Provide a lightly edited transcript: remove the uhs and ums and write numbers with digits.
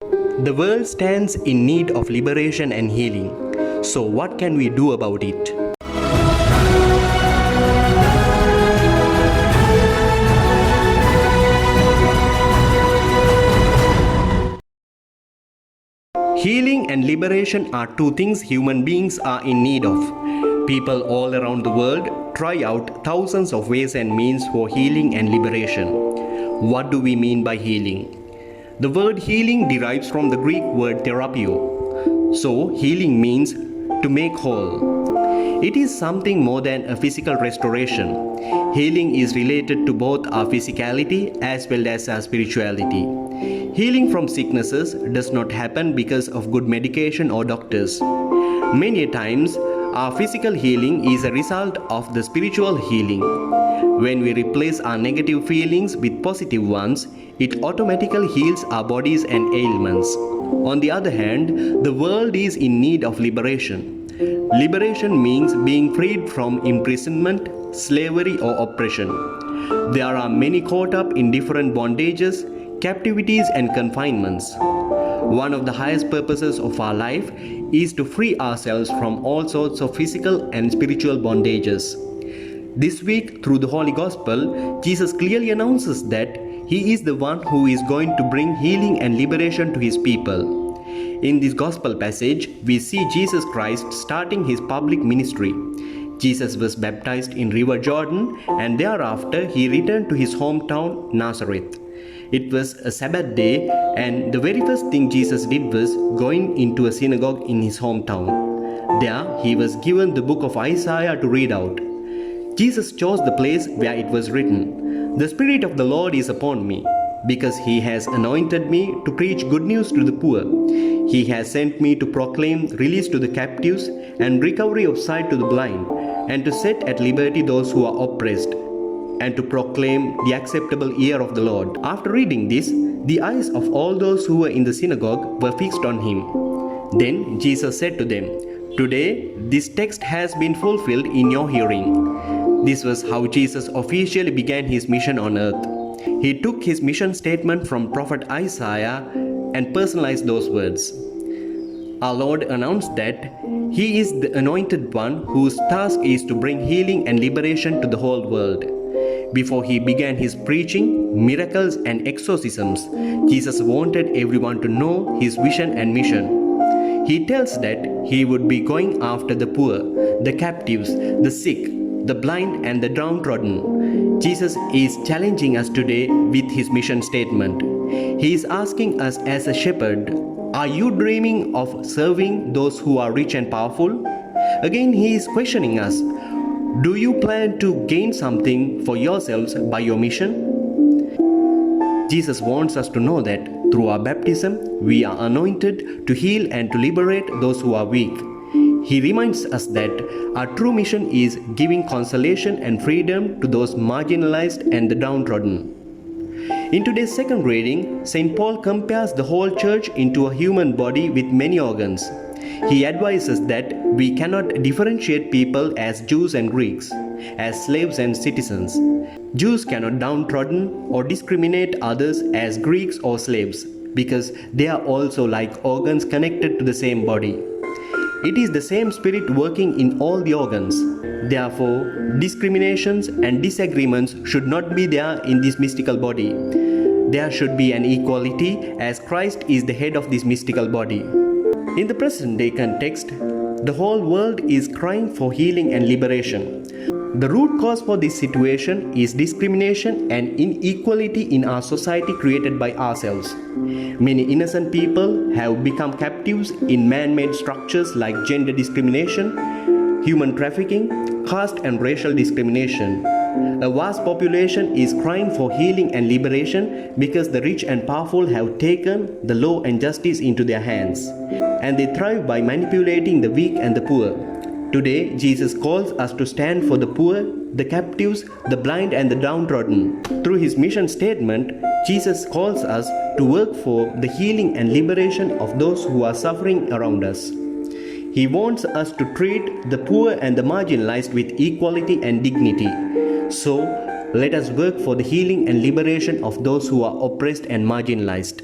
The world stands in need of liberation and healing. So, what can we do about it? Healing and liberation are two things human beings are in need of. People all around the world try out thousands of ways and means for healing and liberation. What do we mean by healing? The word healing derives from the Greek word therapio. So, healing means to make whole. It is something more than a physical restoration. Healing is related to both our physicality as well as our spirituality. Healing from sicknesses does not happen because of good medication or doctors. Many times, our physical healing is a result of the spiritual healing. When we replace our negative feelings with positive ones, it automatically heals our bodies and ailments. On the other hand, the world is in need of liberation. Liberation means being freed from imprisonment, slavery, or oppression. There are many caught up in different bondages, captivities, and confinements. One of the highest purposes of our life is to free ourselves from all sorts of physical and spiritual bondages. This week, through the Holy Gospel, Jesus clearly announces that He is the one who is going to bring healing and liberation to His people. In this Gospel passage, we see Jesus Christ starting His public ministry. Jesus was baptized in River Jordan, and thereafter He returned to His hometown, Nazareth. It was a Sabbath day, and the very first thing Jesus did was going into a synagogue in his hometown. There, he was given the book of Isaiah to read out. Jesus chose the place where it was written, "The Spirit of the Lord is upon me, because He has anointed me to preach good news to the poor. He has sent me to proclaim release to the captives and recovery of sight to the blind, and to set at liberty those who are oppressed, and to proclaim the acceptable year of the Lord." After reading this, the eyes of all those who were in the synagogue were fixed on Him. Then Jesus said to them, "Today, this text has been fulfilled in your hearing." This was how Jesus officially began His mission on earth. He took His mission statement from Prophet Isaiah and personalized those words. Our Lord announced that He is the anointed one whose task is to bring healing and liberation to the whole world. Before He began His preaching, miracles, and exorcisms, Jesus wanted everyone to know His vision and mission. He tells that He would be going after the poor, the captives, the sick, the blind, and the downtrodden. Jesus is challenging us today with His mission statement. He is asking us as a shepherd, are you dreaming of serving those who are rich and powerful? Again, He is questioning us. Do you plan to gain something for yourselves by your mission? Jesus wants us to know that through our baptism, we are anointed to heal and to liberate those who are weak. He reminds us that our true mission is giving consolation and freedom to those marginalized and the downtrodden. In today's second reading, St. Paul compares the whole church into a human body with many organs. He advises that we cannot differentiate people as Jews and Greeks, as slaves and citizens. Jews cannot downtrodden or discriminate others as Greeks or slaves, because they are also like organs connected to the same body. It is the same Spirit working in all the organs. Therefore, discriminations and disagreements should not be there in this mystical body. There should be an equality, as Christ is the head of this mystical body. In the present day context, the whole world is crying for healing and liberation. The root cause for this situation is discrimination and inequality in our society created by ourselves. Many innocent people have become captives in man-made structures like gender discrimination, human trafficking, caste and racial discrimination. A vast population is crying for healing and liberation because the rich and powerful have taken the law and justice into their hands, and they thrive by manipulating the weak and the poor. Today, Jesus calls us to stand for the poor, the captives, the blind, and the downtrodden. Through His mission statement, Jesus calls us to work for the healing and liberation of those who are suffering around us. He wants us to treat the poor and the marginalized with equality and dignity. So, let us work for the healing and liberation of those who are oppressed and marginalized.